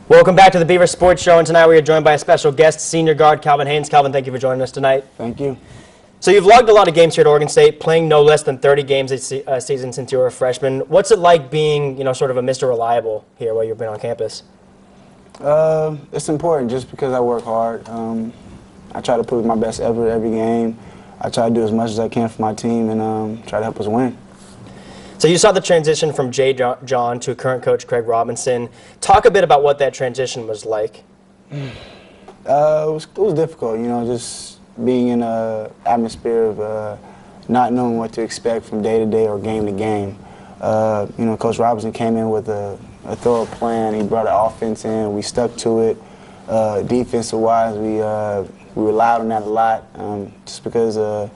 Welcome back to the Beaver Sports Show, and tonight we are joined by a special guest, senior guard Calvin Haynes. Calvin, thank you for joining us tonight. Thank you. So you've logged a lot of games here at Oregon State, playing no less than 30 games this season since you were a freshman. What's it like being, sort of a Mr. Reliable here while you've been on campus? It's important just because I work hard. I try to put my best effort every game. I try to do as much as I can for my team and try to help us win. So you saw the transition from Jay John to current coach Craig Robinson. Talk a bit about what that transition was like. It was difficult, just being in an atmosphere of not knowing what to expect from day to day or game to game. Coach Robinson came in with a thorough plan. He brought an offense in. We stuck to it. Defensive-wise, we relied on that a lot just because the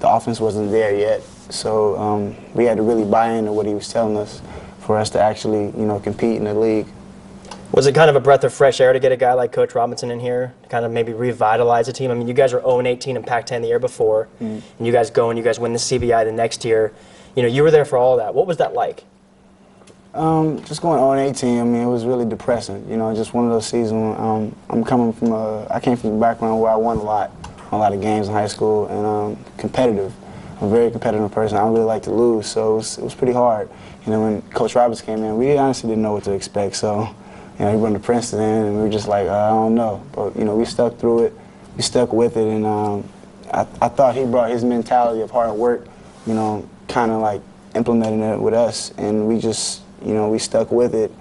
offense wasn't there yet. So we had to really buy into what he was telling us for us to actually, compete in the league. Was it kind of a breath of fresh air to get a guy like Coach Robinson in here to kind of maybe revitalize the team? I mean, you guys were 0-18 in Pac-10 the year before, and you guys go and you guys win the CBI the next year. You were there for all that. What was that like? Just going 0-18, I mean, it was really depressing. Just one of those seasons. I came from a background where I won a lot of games in high school, and competitive. I'm a very competitive person. I don't really like to lose, so it was pretty hard. When Coach Robinson came in, we honestly didn't know what to expect. So, he brought the Princeton in, and we were just like, I don't know. But we stuck through it. We stuck with it, and I thought he brought his mentality of hard work, kind of like implementing it with us, and we just, we stuck with it,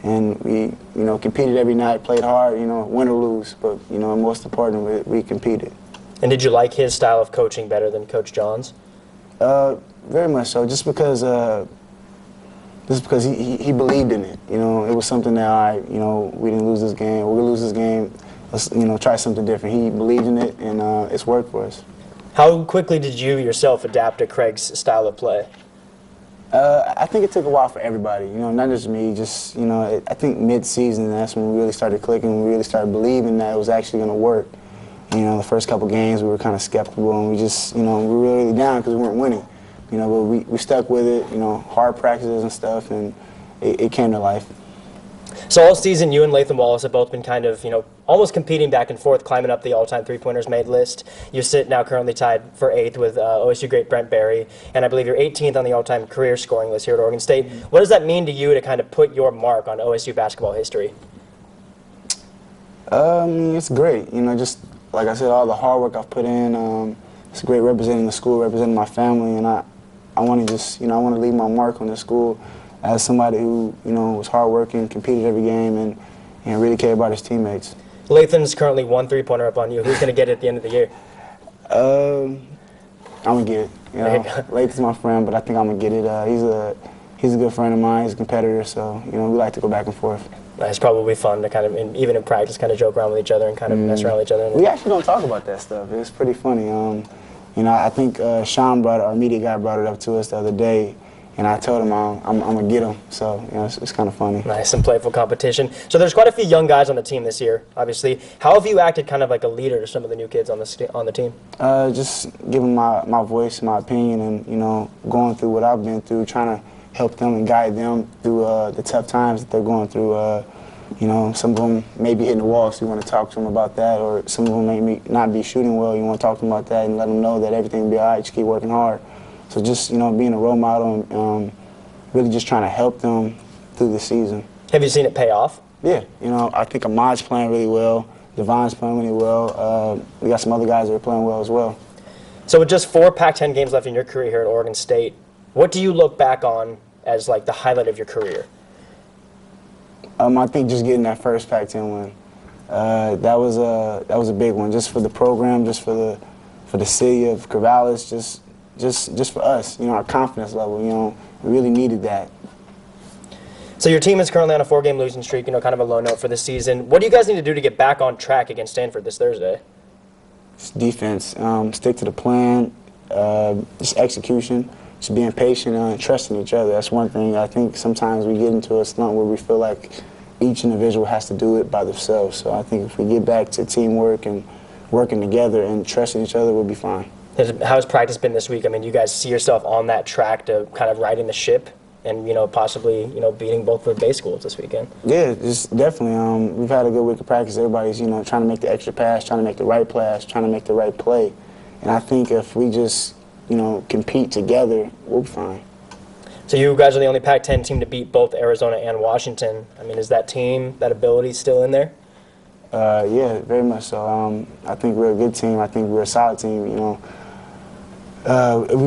and we, competed every night, played hard, win or lose, but most important, we competed. And did you like his style of coaching better than Coach John's? Very much so, just because he believed in it. It was something that we didn't lose this game. We're gonna lose this game. Let's try something different. He believed in it, and it's worked for us. How quickly did you yourself adapt to Craig's style of play? I think it took a while for everybody. Not just me. Just I think mid-season, that's when we really started clicking. We really started believing that it was actually gonna work. The first couple games we were kind of skeptical, and we just, we were really down because we weren't winning. But we stuck with it, hard practices and stuff, and it came to life. So all season, you and Latham Wallace have both been kind of, almost competing back and forth, climbing up the all-time three-pointers made list. You sit now currently tied for 8th with OSU great Brent Berry, and I believe you're 18th on the all-time career scoring list here at Oregon State. What does that mean to you to kind of put your mark on OSU basketball history? It's great. Just like I said, all the hard work I've put in. It's great representing the school, representing my family, and I want to just, I want to leave my mark on the school as somebody who, was hardworking, competed every game, and really cared about his teammates. Latham's currently 1 3-pointer up on you. Who's going to get it at the end of the year? I'm going to get it. Latham's my friend, but I think I'm going to get it. He's a good friend of mine. He's a competitor, so, we like to go back and forth. It's probably fun to kind of, even in practice, kind of joke around with each other and kind of mess around with each other. We actually don't talk about that stuff. It's pretty funny. I think Sean our media guy brought it up to us the other day, and I told him I'm going to get him. So, it's kind of funny. Nice and playful competition. So there's quite a few young guys on the team this year, obviously. How have you acted kind of like a leader to some of the new kids on the team? Just giving my voice, my opinion, and, going through what I've been through, trying to help them and guide them through the tough times that they're going through. Some of them may be hitting the wall, so you want to talk to them about that, or some of them may not be shooting well. You want to talk to them about that and let them know that everything will be all right, just keep working hard. So just, being a role model and really just trying to help them through the season. Have you seen it pay off? Yeah. I think Ahmad's playing really well. Devon's playing really well. We got some other guys that are playing well as well. So with just 4 Pac-10 games left in your career here at Oregon State, what do you look back on as like the highlight of your career? I think just getting that first Pac-10 win. That was a big one, just for the program, just for the city of Corvallis, just for us. Our confidence level. We really needed that. So your team is currently on a 4-game losing streak. Kind of a low note for this season. What do you guys need to do to get back on track against Stanford this Thursday? Just defense. Stick to the plan. Just execution. Just being patient and trusting each other. That's one thing. I think sometimes we get into a slump where we feel like each individual has to do it by themselves. So I think if we get back to teamwork and working together and trusting each other, we'll be fine. How has practice been this week? I mean, do you guys see yourself on that track to kind of riding the ship? and possibly beating both of the Bay schools this weekend. Yeah, just definitely. We've had a good week of practice. Everybody's trying to make the extra pass, trying to make the right pass, trying to make the right play. And I think if we just compete together, we'll be fine. So you guys are the only Pac-10 team to beat both Arizona and Washington. I mean, is that team, that ability still in there? Yeah, very much so. I think we're a good team. I think we're a solid team. We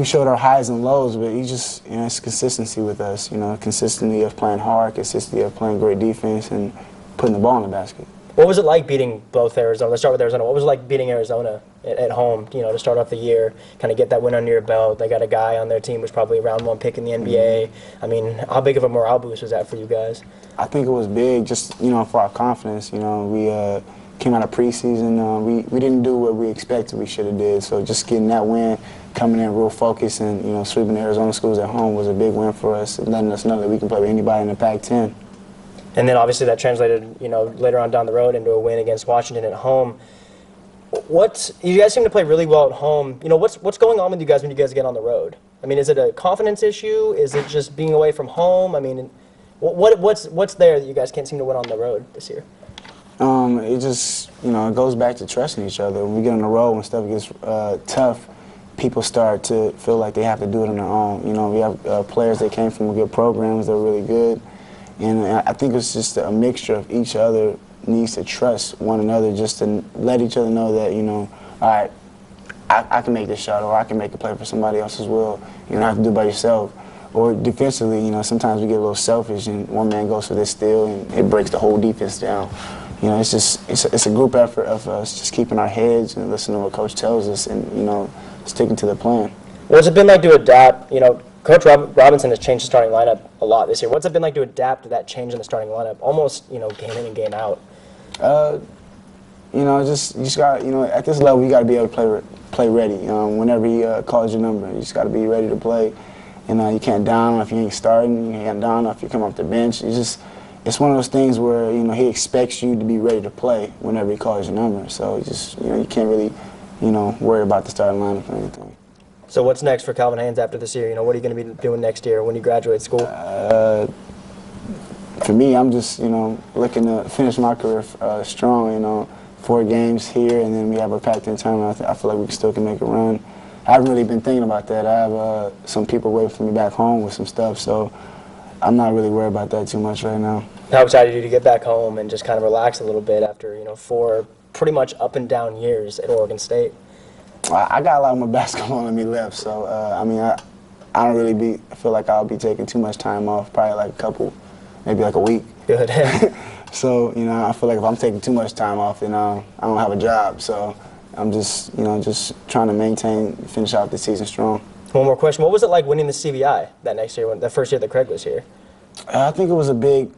showed our highs and lows, but it's consistency with us. Consistency of playing hard, consistency of playing great defense, and putting the ball in the basket. What was it like beating both Arizona? Let's start with Arizona. What was it like beating Arizona at home, to start off the year, kind of get that win under your belt? They got a guy on their team who's probably a round 1 pick in the NBA. I mean, how big of a morale boost was that for you guys? I think it was big, just, for our confidence. We came out of preseason. We didn't do what we expected we should have did. So just getting that win, coming in real focused, and, sweeping the Arizona schools at home was a big win for us, and letting us know that we can play with anybody in the Pac-10. And then obviously that translated, later on down the road into a win against Washington at home. You guys seem to play really well at home. What's going on with you guys when you guys get on the road? I mean, is it a confidence issue? Is it just being away from home? I mean, what's there that you guys can't seem to win on the road this year? It just, it goes back to trusting each other. When we get on the road, when stuff gets tough, people start to feel like they have to do it on their own. We have players that came from good programs that are really good. And I think it's just a mixture of each other needs to trust one another, just to let each other know that, all right, I can make this shot, or I can make a play for somebody else as well. You don't have to do it by yourself. Or defensively, sometimes we get a little selfish and one man goes for this steal and it breaks the whole defense down. It's a group effort of us just keeping our heads and listening to what Coach tells us and, sticking to the plan. What's it been like to adapt? Coach Robinson has changed the starting lineup a lot this year. What's it been like to adapt to that change in the starting lineup, almost, game in and game out? You just got, at this level, you got to be able to play ready. Whenever he calls your number, you just got to be ready to play. And you can't down if you ain't starting. You can't down if you come off the bench. It's one of those things where he expects you to be ready to play whenever he calls your number. So you can't really worry about the starting lineup or anything. So what's next for Calvin Haynes after this year? What are you going to be doing next year when you graduate school? For me, I'm just, looking to finish my career strong, 4 games here, and then we have a Pac-10 tournament. I feel like we still can make a run. I haven't really been thinking about that. I have some people waiting for me back home with some stuff, so I'm not really worried about that too much right now. How excited are you to get back home and just kind of relax a little bit after, 4 pretty much up and down years at Oregon State? I got a lot more basketball in me left, so I don't really feel like I'll be taking too much time off. Probably like maybe like a week. Good. So I feel like if I'm taking too much time off, then I don't have a job. So I'm just just trying to finish out the season strong. One more question: what was it like winning the CBI that next year, the first year that Craig was here? I think it was a big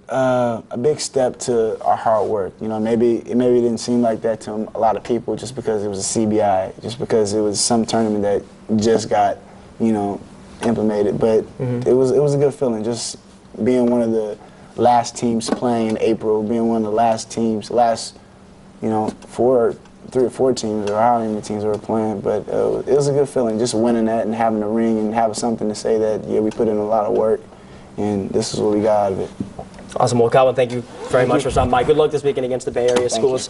step to our hard work. Maybe it didn't seem like that to a lot of people just because it was a CBI, just because it was some tournament that just got, implemented. But it was a good feeling, just being one of the last teams playing in April, being one of the last teams, 3 or 4 teams, or however many teams we were playing. But it was a good feeling, just winning that and having a ring and having something to say that, yeah, we put in a lot of work. And this is what we got out of it. Awesome. Well, Calvin, thank you very much for stopping by. Good luck this weekend against the Bay Area schools.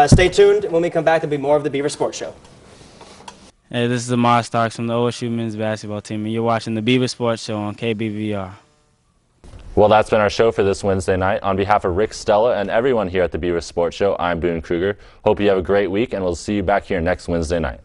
Stay tuned. When we come back, there'll be more of the Beaver Sports Show. Hey, this is Amar Starks from the OSU men's basketball team, and you're watching the Beaver Sports Show on KBVR. Well, that's been our show for this Wednesday night. On behalf of Rick, Stella, and everyone here at the Beaver Sports Show, I'm Boone Kruger. Hope you have a great week, and we'll see you back here next Wednesday night.